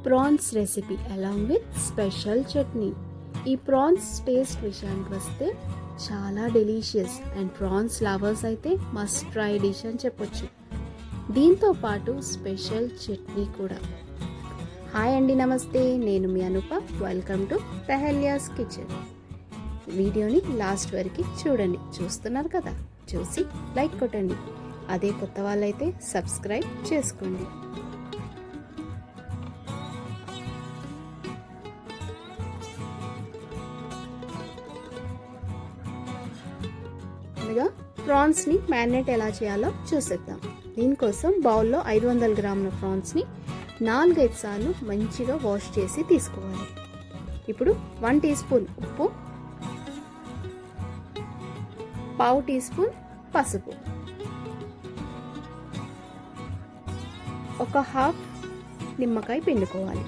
Prawns recipe along with special chutney. ఈ prawns taste విషయానికి వస్తే చాలా డెలీషియస్ అండ్ ప్రాన్స్ లవర్స్ అయితే మస్ట్ ట్రై డిష్ అని చెప్పొచ్చు. దీంతో పాటు స్పెషల్ చట్నీ కూడా. హాయ్ అండి, నమస్తే. నేను మీ అనూప. వెల్కమ్ టు టెహల్యాస్ కిచెన్. వీడియోని లాస్ట్ వరకు చూడండి. చూస్తున్నారు కదా, చూసి లైక్ కొట్టండి. అదే కొత్త వాళ్ళైతే సబ్స్క్రైబ్ చేసుకోండి. ముందుగా ప్రాన్స్ని మ్యారినేట్ ఎలా చేయాలో చూసేద్దాం. దీనికోసం బౌల్లో 500 గ్రాముల ప్రాన్స్ని 4-5 సార్లు మంచిగా వాష్ చేసి తీసుకోవాలి. ఇప్పుడు 1 టీ స్పూన్ ఉప్పు, 1/2 టీ స్పూన్ పసుపు, ఒక హాఫ్ నిమ్మకాయ పిండుకోవాలి.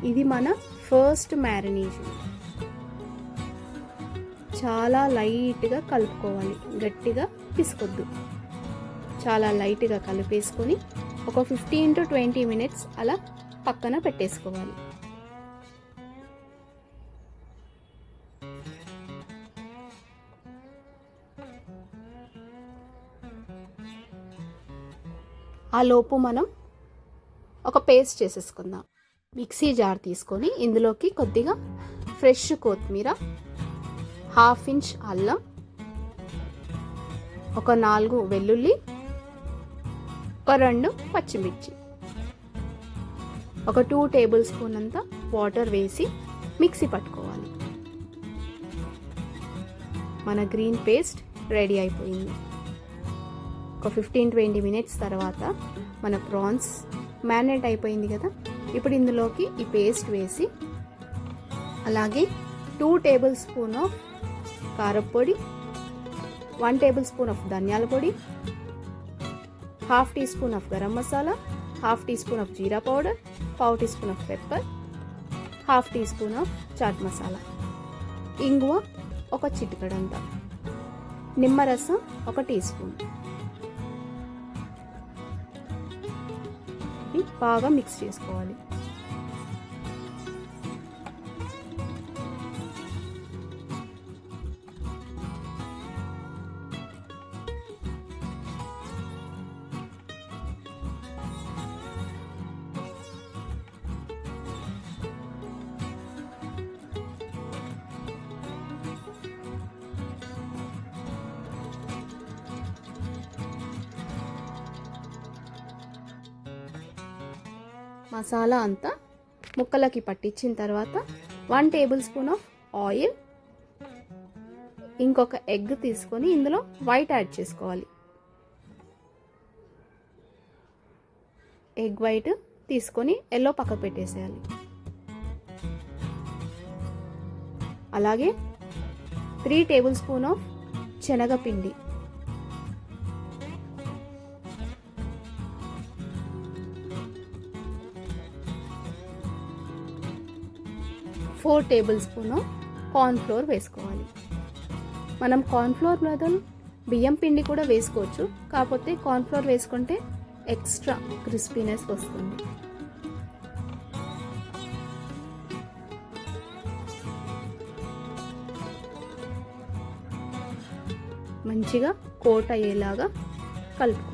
ఇది మన ఫస్ట్ మ్యారినేషన్. చాలా లైట్గా కలుపుకోవాలి, గట్టిగా పిసుకొద్దు. చాలా లైట్గా కలిపేసుకొని ఒక 15 to 20 మినిట్స్ అలా పక్కన పెట్టేసుకోవాలి. ఆ లోపు మనం ఒక పేస్ట్ చేసేసుకుందాం. మిక్సీ జార్ తీసుకొని ఇందులోకి కొద్దిగా ఫ్రెష్ కొత్తిమీర, 1/2 ఇంచ్ అల్లం, ఒక 4 వెల్లుల్లి, ఒక 2 పచ్చిమిర్చి, ఒక 2 టేబుల్ స్పూన్ అంతా వాటర్ వేసి మిక్సీ పట్టుకోవాలి. మన గ్రీన్ పేస్ట్ రెడీ అయిపోయింది. ఒక 15-20 మినిట్స్ తర్వాత మన ప్రాన్స్ మ్యారినేట్ అయిపోయింది కదా. ఇప్పుడు ఇందులోకి ఈ పేస్ట్ వేసి, అలాగే 2 టేబుల్ స్పూన్ ఆఫ్ కారపొడి, 1 టేబుల్ స్పూన్ ఆఫ్ ధనియాల పొడి, 1/2 teaspoon of garam masala, 1/2 teaspoon of jeera powder, 1/2 teaspoon of pepper, 1/2 teaspoon of chaat masala, ఇంగువ ఒక చిటికెడంతా, నిమ్మరసం 1 టీ స్పూన్. బాగా మిక్స్ చేసుకోవాలి. మసాలా అంతా ముక్కలకి పట్టించిన తర్వాత 1 టేబుల్ స్పూన్ ఆఫ్ ఆయిల్, ఇంకొక ఎగ్ తీసుకొని ఇందులో వైట్ యాడ్ చేసుకోవాలి. ఎగ్ వైట్ తీసుకొని ఎల్లో పక్క పెట్టేసేయాలి. అలాగే 3 టేబుల్ స్పూన్ ఆఫ్ శనగపిండి, 4 టేబుల్ స్పూన్ కార్న్ ఫ్లోర్ వేసుకోవాలి. మనం కార్న్ ఫ్లోర్ బదులు బియ్యం పిండి కూడా వేసుకోవచ్చు, కాకపోతే కార్న్ ఫ్లోర్ వేసుకుంటే ఎక్స్ట్రా క్రిస్పీనెస్ వస్తుంది. మంచిగా కోట్ అయ్యేలాగా కలుపుకోవాలి.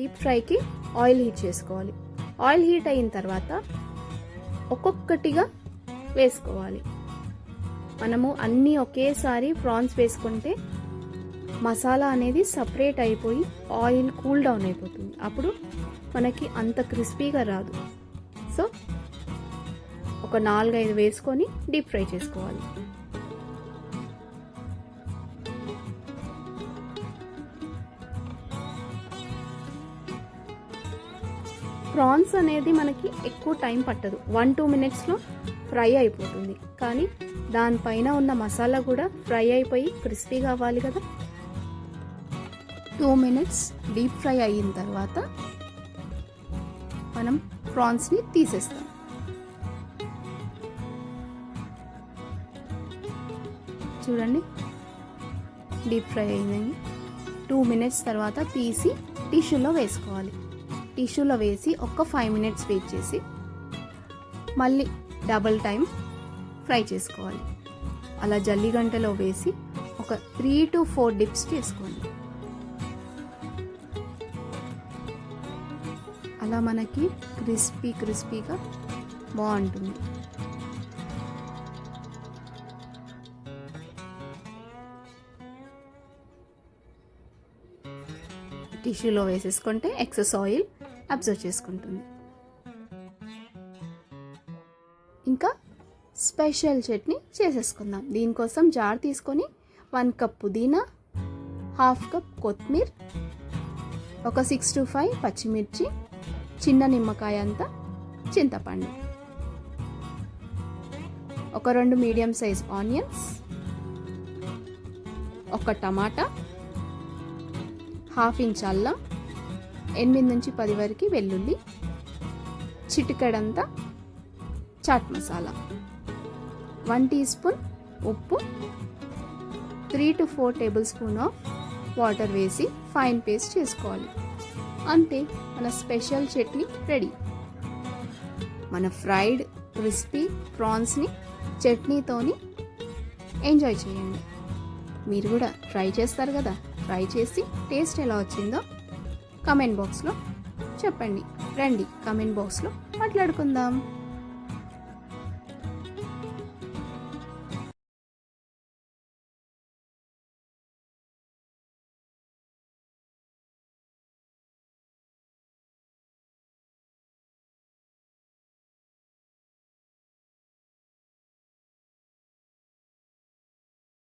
డీప్ ఫ్రైకి ఆయిల్ హీట్ చేసుకోవాలి. ఆయిల్ హీట్ అయిన తర్వాత ఒక్కొక్కటిగా వేసుకోవాలి. మనము అన్నీ ఒకేసారి ప్రాన్స్ వేసుకుంటే మసాలా అనేది సపరేట్ అయిపోయి ఆయిల్ కూల్ డౌన్ అయిపోతుంది. అప్పుడు మనకి అంత క్రిస్పీగా రాదు. సో ఒక 4-5 వేసుకొని డీప్ ఫ్రై చేసుకోవాలి. ప్రాన్స్ అనేది మనకి ఎక్కువ టైం పట్టదు, 1-2 మినిట్స్లో ఫ్రై అయిపోతుంది. కానీ దానిపైన ఉన్న మసాలా కూడా ఫ్రై అయిపోయి క్రిస్పీగా అవ్వాలి కదా. 2 మినిట్స్ డీప్ ఫ్రై అయిన తర్వాత మనం ప్రాన్స్ని తీసేస్తాం. చూడండి, డీప్ ఫ్రై అయిందని 2 మినిట్స్ తర్వాత తీసి టిష్యూలో వేసుకోవాలి. టిష్యూలో వేసి ఒక 5 మినిట్స్ వెయిట్ చేసి మళ్ళీ డబుల్ టైం ఫ్రై చేసుకోవాలి. అలా జల్లిగంటలో వేసి ఒక 3 to 4 డిప్స్ చేసుకోండి. అలా మనకి క్రిస్పీగా బాగుంటుంది. టిష్యూలో వేసేసుకుంటే ఎక్సెస్ ఆయిల్ అబ్జర్వ్ చేసుకుంటుంది. ఇంకా స్పెషల్ చట్నీ చేసేసుకుందాం. దీనికోసం జార్ తీసుకొని 1 కప్ పుదీనా, 1/2 కప్ కొత్తిమీర, ఒక 6 to 5 పచ్చిమిర్చి, చిన్న నిమ్మకాయ అంతా చింతపండు, ఒక 2 మీడియం సైజ్ ఆనియన్స్, ఒక టమాటా, 1/2 ఇంచ్ అల్లం, 8 నుంచి 10 వరకు వెల్లుల్లి, చిటికెడంతా చాట్ మసాలా, 1 టీ స్పూన్ ఉప్పు, 3 to 4 table spoon of water వేసి ఫైన్ పేస్ట్ చేసుకోవాలి. అంతే, మన స్పెషల్ చట్నీ రెడీ. మన ఫ్రైడ్ క్రిస్పీ ప్రాన్స్ని చట్నీతోని ఎంజాయ్ చేయండి. మీరు కూడా ట్రై చేస్తారు కదా. ట్రై చేసి టేస్ట్ ఎలా వచ్చిందో కమెంట్ బాక్స్లో చెప్పండి. రండి, కమెంట్ బాక్స్లో మాట్లాడుకుందాం.